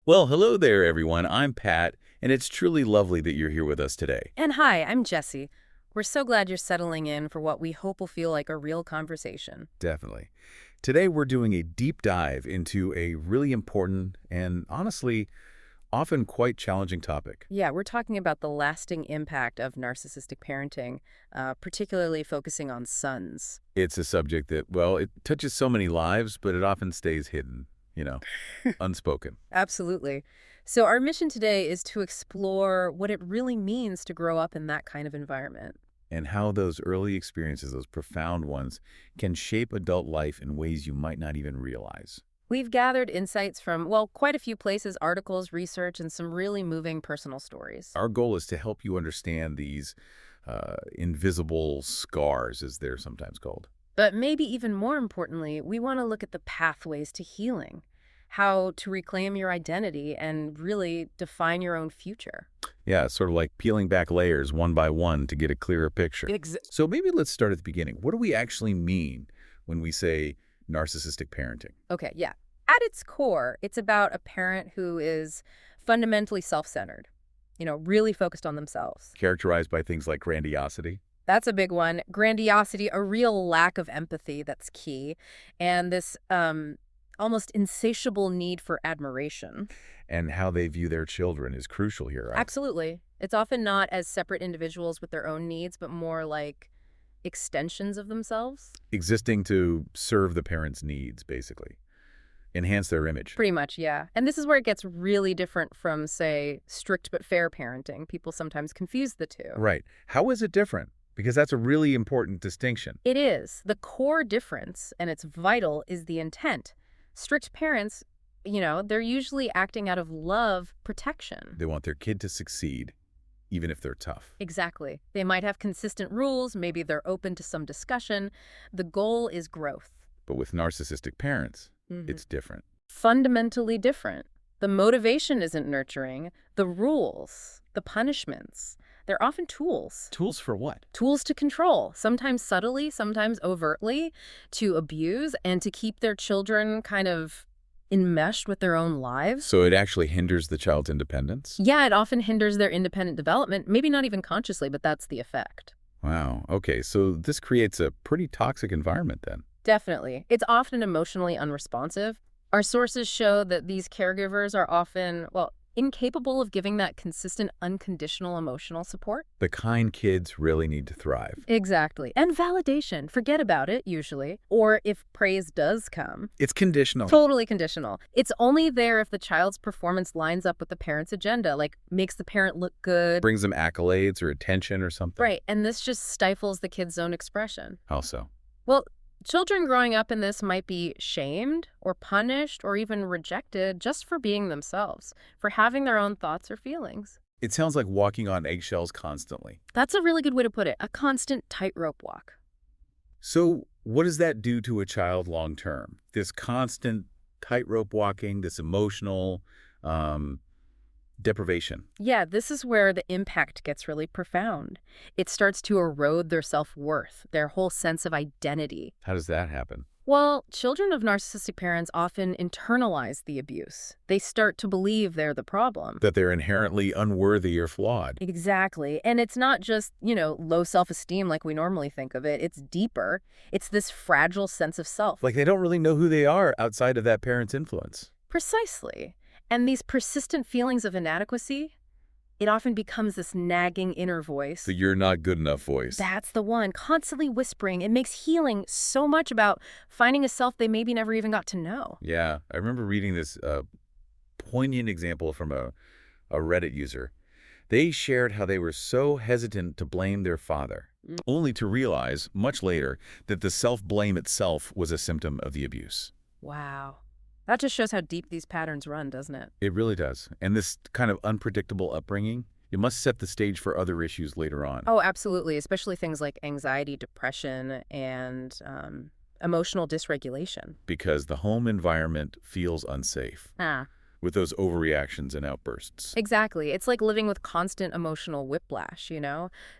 Well, hello there, everyone. I'm Pat, and it's truly lovely that you're here with us today. And hi, I'm Jessie. We're so glad you're settling in for what we hope will feel like a real conversation. Definitely. Today, we're doing a deep dive into a really important and honestly, often quite challenging topic. Yeah, we're talking about the lasting impact of narcissistic parenting, particularly focusing on sons. It's a subject that, well, it touches so many lives, but it often stays hidden, unspoken. Absolutely. So, our mission today is to explore what it really means to grow up in that kind of environment. And how those early experiences, those profound ones, can shape adult life in ways you might not even realize. We've gathered insights from, well, quite a few places, articles, research, and some really moving personal stories. Our goal is to help you understand these invisible scars, as they're sometimes called. But maybe even more importantly, we want to look at the pathways to healing, how to reclaim your identity and really define your own future. Yeah, it's sort of like peeling back layers one by one to get a clearer picture. So maybe let's start at the beginning. What do we actually mean when we say narcissistic parenting? Okay, yeah. At its core, it's about a parent who is fundamentally self-centered, really focused on themselves. Characterized by things like grandiosity That's a big one. Grandiosity, a real lack of empathy, that's key. And this almost insatiable need for admiration. and how they view their children is crucial here, right? Absolutely. It's often not as separate individuals with their own needs, but more like extensions of themselves. Existing to serve the parents' needs, basically. Enhance their image. Pretty much, yeah. And this is where it gets really different from, say, strict but fair parenting. People sometimes confuse the two. Right. How is it different? Because that's a really important distinction. It is. The core difference, and it's vital, is the intent. Strict parents, they're usually acting out of love, protection. They want their kid to succeed, even if they're tough. Exactly. They might have consistent rules. Maybe they're open to some discussion. The goal is growth. But with narcissistic parents, Mhm. it's different. Fundamentally different. The motivation isn't nurturing. The rules, the punishments, they're often tools. Tools for what? Tools to control, sometimes subtly, sometimes overtly, to abuse and to keep their children kind of enmeshed with their own lives. So it actually hinders the child's independence? Yeah, it often hinders their independent development, maybe not even consciously, but that's the effect. Wow. Okay, so this creates a pretty toxic environment then. Definitely. It's often emotionally unresponsive. Our sources show that these caregivers are often, well, incapable of giving that consistent, unconditional emotional support. The kind kids really need to thrive. Exactly. And validation. Forget about it, usually. Or if praise does come. It's conditional. Totally conditional. It's only there if the child's performance lines up with the parent's agenda, like makes the parent look good. Brings them accolades or attention or something. Right. And this just stifles the kid's own expression. How so? Well, children growing up in this might be shamed or punished or even rejected just for being themselves, for having their own thoughts or feelings. It sounds like walking on eggshells constantly. That's a really good way to put it, a constant tightrope walk. So what does that do to a child long term? This constant tightrope walking, this emotional deprivation. Yeah, this is where the impact gets really profound. It starts to erode their self-worth, their whole sense of identity. How does that happen? Well, children of narcissistic parents often internalize the abuse. They start to believe they're the problem. That they're inherently unworthy or flawed. Exactly. And it's not just, low self-esteem like we normally think of it. It's deeper. It's this fragile sense of self. Like they don't really know who they are outside of that parent's influence. Precisely. And these persistent feelings of inadequacy, it often becomes this nagging inner voice. The you're not good enough voice. That's the one, constantly whispering. It makes healing so much about finding a self they maybe never even got to know. Yeah, I remember reading this poignant example from a Reddit user. They shared how they were so hesitant to blame their father, only to realize, much later, that the self-blame itself was a symptom of the abuse. Wow. That just shows how deep these patterns run, doesn't it? It really does. And this kind of unpredictable upbringing, it must set the stage for other issues later on. Oh, absolutely, especially things like anxiety, depression, and emotional dysregulation. Because the home environment feels unsafe. Ah. with those overreactions and outbursts. Exactly. It's like living with constant emotional whiplash,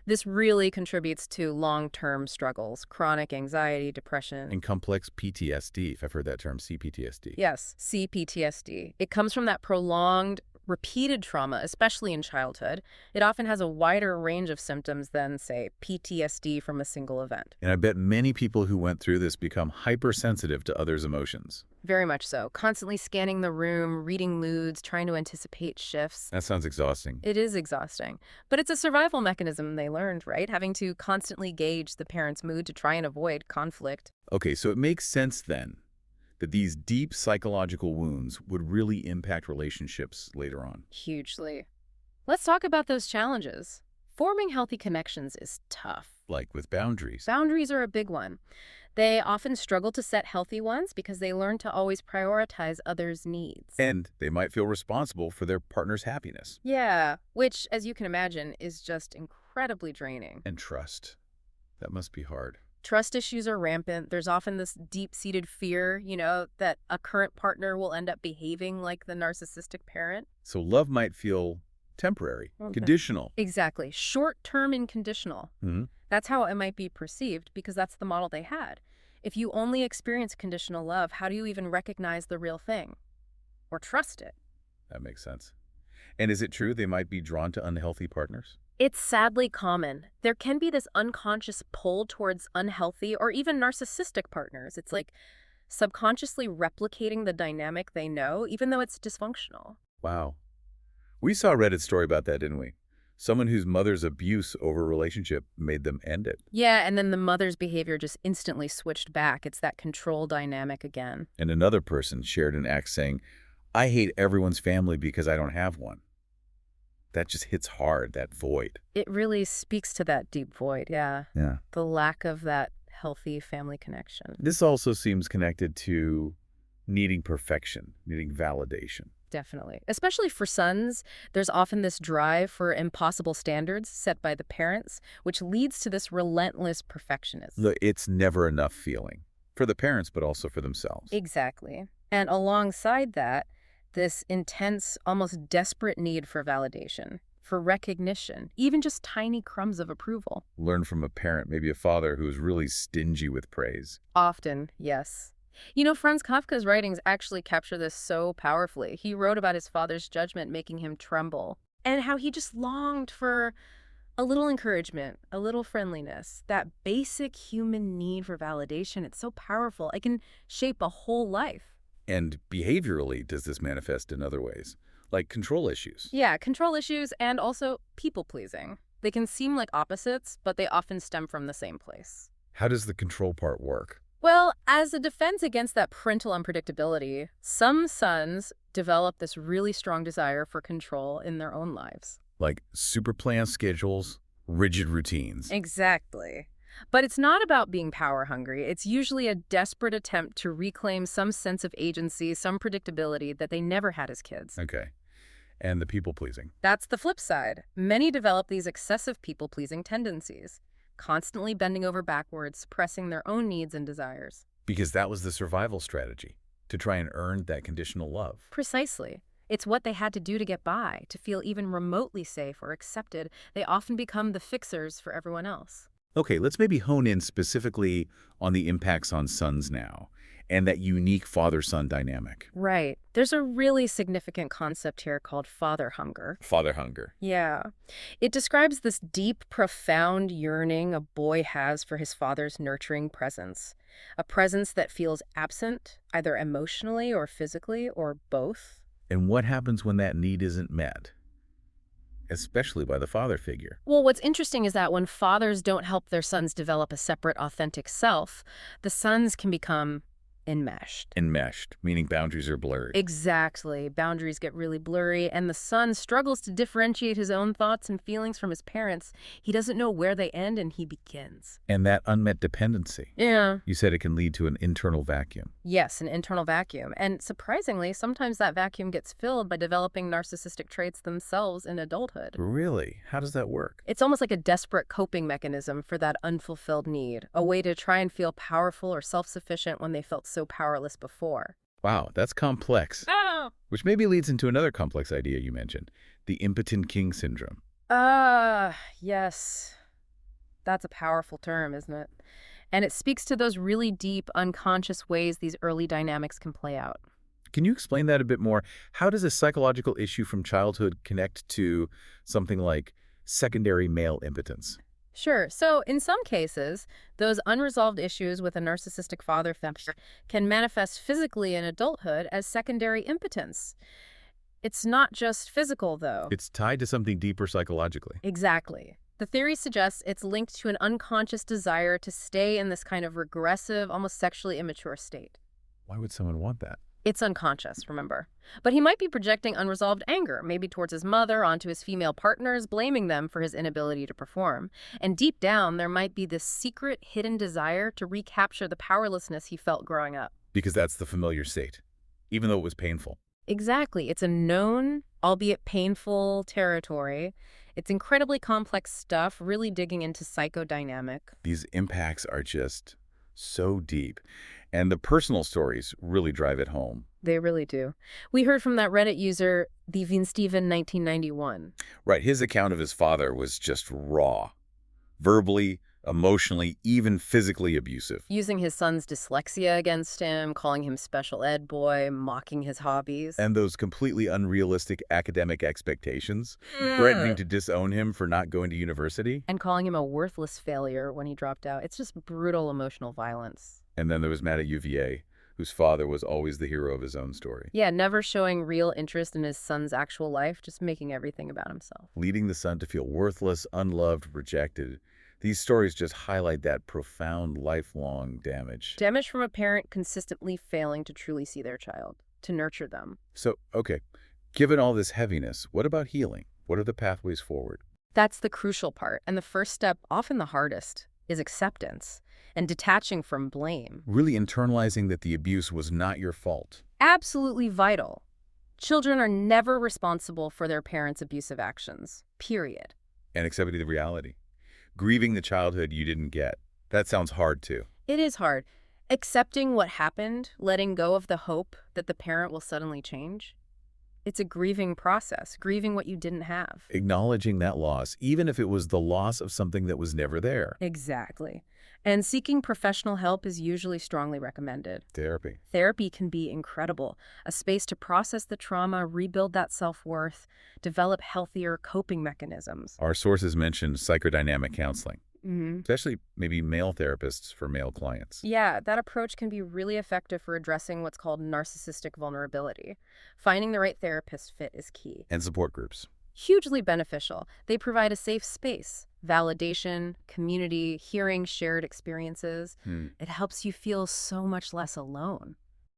This really contributes to long-term struggles, chronic anxiety, depression. And complex PTSD, if I've heard that term, CPTSD. Yes, CPTSD. It comes from that prolonged, repeated trauma, especially in childhood. It often has a wider range of symptoms than, say, PTSD from a single event. And I bet many people who went through this become hypersensitive to others' emotions. Very much so. Constantly scanning the room, reading moods, trying to anticipate shifts. That sounds exhausting. It is exhausting. But it's a survival mechanism they learned, right? Having to constantly gauge the parent's mood to try and avoid conflict. Okay, so it makes sense then that these deep psychological wounds would really impact relationships later on. Hugely. Let's talk about those challenges. Forming healthy connections is tough. Like with boundaries. Boundaries are a big one. They often struggle to set healthy ones because they learn to always prioritize others' needs. And they might feel responsible for their partner's happiness. Yeah, which, as you can imagine, is just incredibly draining. And trust. That must be hard. Trust issues are rampant. There's often this deep-seated fear, that a current partner will end up behaving like the narcissistic parent. So love might feel temporary, Okay. conditional. Exactly. Short-term and conditional. Mm-hmm. That's how it might be perceived because that's the model they had. If you only experience conditional love, how do you even recognize the real thing? Or trust it? That makes sense. And is it true they might be drawn to unhealthy partners? It's sadly common. There can be this unconscious pull towards unhealthy or even narcissistic partners. It's like subconsciously replicating the dynamic they know, even though it's dysfunctional. Wow. We saw a Reddit story about that, didn't we? Someone whose mother's abuse over a relationship made them end it. Yeah, and then the mother's behavior just instantly switched back. It's that control dynamic again. And another person shared an act saying, I hate everyone's family because I don't have one. That just hits hard, that void. It really speaks to that deep void, yeah. Yeah. The lack of that healthy family connection. This also seems connected to needing perfection, needing validation. Definitely. Especially for sons, there's often this drive for impossible standards set by the parents, which leads to this relentless perfectionism. Look, it's never enough feeling for the parents, but also for themselves. Exactly. And alongside that, this intense, almost desperate need for validation, for recognition, even just tiny crumbs of approval. Learn from a parent, maybe a father who is really stingy with praise. Often, yes. Franz Kafka's writings actually capture this so powerfully. He wrote about his father's judgment making him tremble, and how he just longed for a little encouragement, a little friendliness. That basic human need for validation, it's so powerful. It can shape a whole life. And behaviorally, does this manifest in other ways, like control issues? Yeah, control issues and also people-pleasing. They can seem like opposites, but they often stem from the same place. How does the control part work? Well, as a defense against that parental unpredictability, some sons develop this really strong desire for control in their own lives. Like super planned schedules, rigid routines. Exactly. But it's not about being power hungry. It's usually a desperate attempt to reclaim some sense of agency, some predictability that they never had as kids. Okay. And the people-pleasing. That's the flip side. Many develop these excessive people-pleasing tendencies, constantly bending over backwards, suppressing their own needs and desires. Because that was the survival strategy, to try and earn that conditional love. Precisely. It's what they had to do to get by, to feel even remotely safe or accepted. They often become the fixers for everyone else. Okay, let's maybe hone in specifically on the impacts on sons now, and that unique father-son dynamic. Right. There's a really significant concept here called father hunger. Father hunger. Yeah. It describes this deep, profound yearning a boy has for his father's nurturing presence. A presence that feels absent, either emotionally or physically, or both. And what happens when that need isn't met? Especially by the father figure. Well, what's interesting is that when fathers don't help their sons develop a separate, authentic self, the sons can become enmeshed. Enmeshed, meaning boundaries are blurred. Exactly. Boundaries get really blurry, and the son struggles to differentiate his own thoughts and feelings from his parents. He doesn't know where they end and he begins. And that unmet dependency. Yeah. You said it can lead to an internal vacuum. Yes, an internal vacuum. And surprisingly, sometimes that vacuum gets filled by developing narcissistic traits themselves in adulthood. Really? How does that work? It's almost like a desperate coping mechanism for that unfulfilled need, a way to try and feel powerful or self-sufficient when they felt so powerless before. Wow, that's complex. Oh. Which maybe leads into another complex idea you mentioned, the impotent king syndrome. Yes. That's a powerful term, isn't it? And it speaks to those really deep, unconscious ways these early dynamics can play out. Can you explain that a bit more? How does a psychological issue from childhood connect to something like secondary male impotence? Sure. So, in some cases, those unresolved issues with a narcissistic father figure can manifest physically in adulthood as secondary impotence. It's not just physical, though. It's tied to something deeper psychologically. Exactly. The theory suggests it's linked to an unconscious desire to stay in this kind of regressive, almost sexually immature state. Why would someone want that? It's unconscious, remember. But he might be projecting unresolved anger, maybe towards his mother, onto his female partners, blaming them for his inability to perform. And deep down, there might be this secret, hidden desire to recapture the powerlessness he felt growing up. Because that's the familiar state, even though it was painful. Exactly. It's a known, albeit painful, territory. It's incredibly complex stuff, really digging into psychodynamic. These impacts are just so deep. And the personal stories really drive it home. They really do. We heard from that Reddit user, the Steven 1991. Right, his account of his father was just raw. Verbally, emotionally, even physically abusive. Using his son's dyslexia against him, calling him special ed boy, mocking his hobbies. And those completely unrealistic academic expectations, threatening to disown him for not going to university. And calling him a worthless failure when he dropped out. It's just brutal emotional violence. And then there was Matt at UVA, whose father was always the hero of his own story. Yeah, never showing real interest in his son's actual life, just making everything about himself. Leading the son to feel worthless, unloved, rejected. These stories just highlight that profound, lifelong damage. Damage from a parent consistently failing to truly see their child, to nurture them. So, okay, given all this heaviness, what about healing? What are the pathways forward? That's the crucial part, and the first step, often the hardest, is acceptance and detaching from blame. Really internalizing that the abuse was not your fault. Absolutely vital. Children are never responsible for their parents' abusive actions, period. And accepting the reality. Grieving the childhood you didn't get. That sounds hard, too. It is hard. Accepting what happened, letting go of the hope that the parent will suddenly change. It's a grieving process, grieving what you didn't have. Acknowledging that loss, even if it was the loss of something that was never there. Exactly. And seeking professional help is usually strongly recommended. Therapy. Therapy can be incredible, a space to process the trauma, rebuild that self-worth, develop healthier coping mechanisms. Our sources mentioned psychodynamic counseling, Mm-hmm. especially maybe male therapists for male clients. Yeah, that approach can be really effective for addressing what's called narcissistic vulnerability. Finding the right therapist fit is key. And support groups. Hugely beneficial. They provide a safe space, validation, community, hearing shared experiences. It helps you feel so much less alone.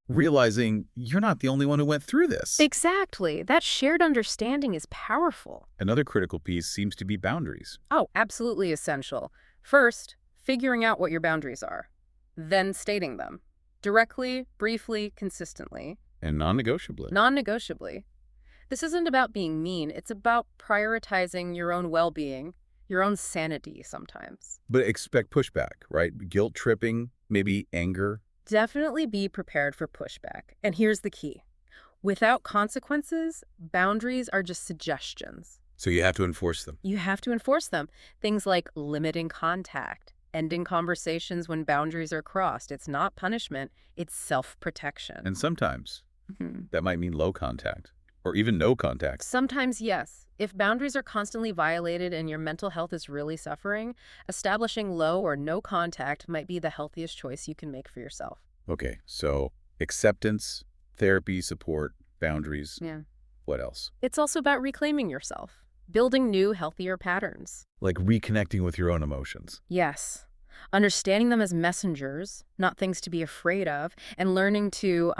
Realizing you're not the only one who went through this. Exactly. That shared understanding is powerful. Another critical piece seems to be boundaries. Oh, absolutely essential. First, figuring out what your boundaries are, then stating them. Directly, briefly, consistently. And non-negotiably. Non-negotiably. This isn't about being mean. It's about prioritizing your own well-being, your own sanity sometimes. But expect pushback, right? Guilt tripping, maybe anger. Definitely be prepared for pushback. And here's the key. Without consequences, boundaries are just suggestions. So you have to enforce them. You have to enforce them. Things like limiting contact, ending conversations when boundaries are crossed. It's not punishment, it's self-protection. And sometimes Mhm. that might mean low contact or even no contact. Sometimes, yes. If boundaries are constantly violated and your mental health is really suffering, establishing low or no contact might be the healthiest choice you can make for yourself. Okay, so acceptance, therapy, support, boundaries. Yeah. What else? It's also about reclaiming yourself, building new, healthier patterns. Like reconnecting with your own emotions. Yes. Understanding them as messengers, not things to be afraid of, and learning to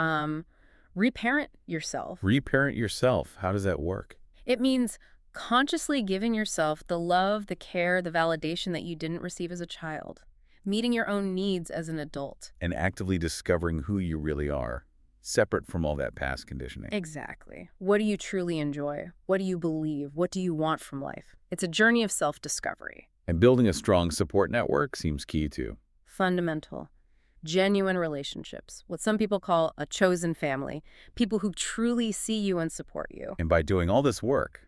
reparent yourself. Reparent yourself. How does that work? It means consciously giving yourself the love, the care, the validation that you didn't receive as a child, meeting your own needs as an adult. And actively discovering who you really are, separate from all that past conditioning. Exactly. What do you truly enjoy? What do you believe? What do you want from life? It's a journey of self-discovery. And building a strong support network seems key too. Fundamental. genuine relationships, what some people call a chosen family, people who truly see you and support you. And by doing all this work,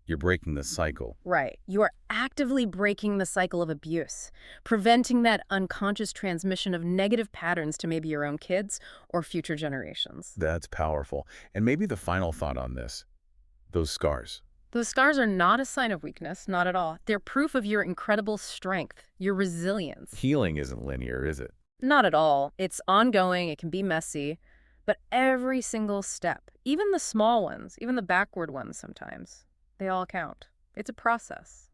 you're breaking the cycle. Right. You are actively breaking the cycle of abuse, preventing that unconscious transmission of negative patterns to maybe your own kids or future generations. That's powerful. And maybe the final thought on this, those scars. Those scars are not a sign of weakness, not at all. They're proof of your incredible strength, your resilience. Healing isn't linear, is it? Not at all. It's ongoing, it can be messy, but every single step, even the small ones, even the backward ones sometimes, they all count. It's a process.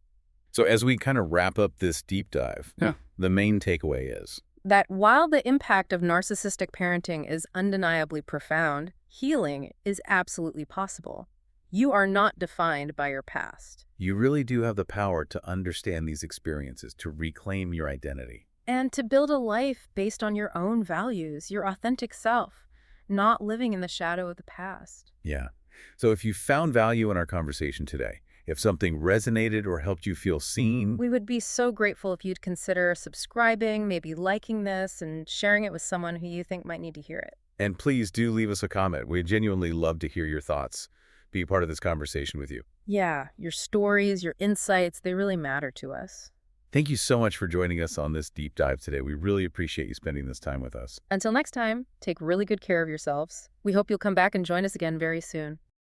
So as we kind of wrap up this deep dive, Yeah. the main takeaway is, That while the impact of narcissistic parenting is undeniably profound, healing is absolutely possible. You are not defined by your past. you really do have the power to understand these experiences, to reclaim your identity. And to build a life based on your own values, your authentic self, not living in the shadow of the past. Yeah. So if you found value in our conversation today, if something resonated or helped you feel seen, We would be so grateful if you'd consider subscribing, maybe liking this, and sharing it with someone who you think might need to hear it. and please do leave us a comment. We genuinely love to hear your thoughts, be part of this conversation with you. Yeah, your stories, your insights, they really matter to us. Thank you so much for joining us on this deep dive today. We really appreciate you spending this time with us. Until next time, take really good care of yourselves. We hope you'll come back and join us again very soon.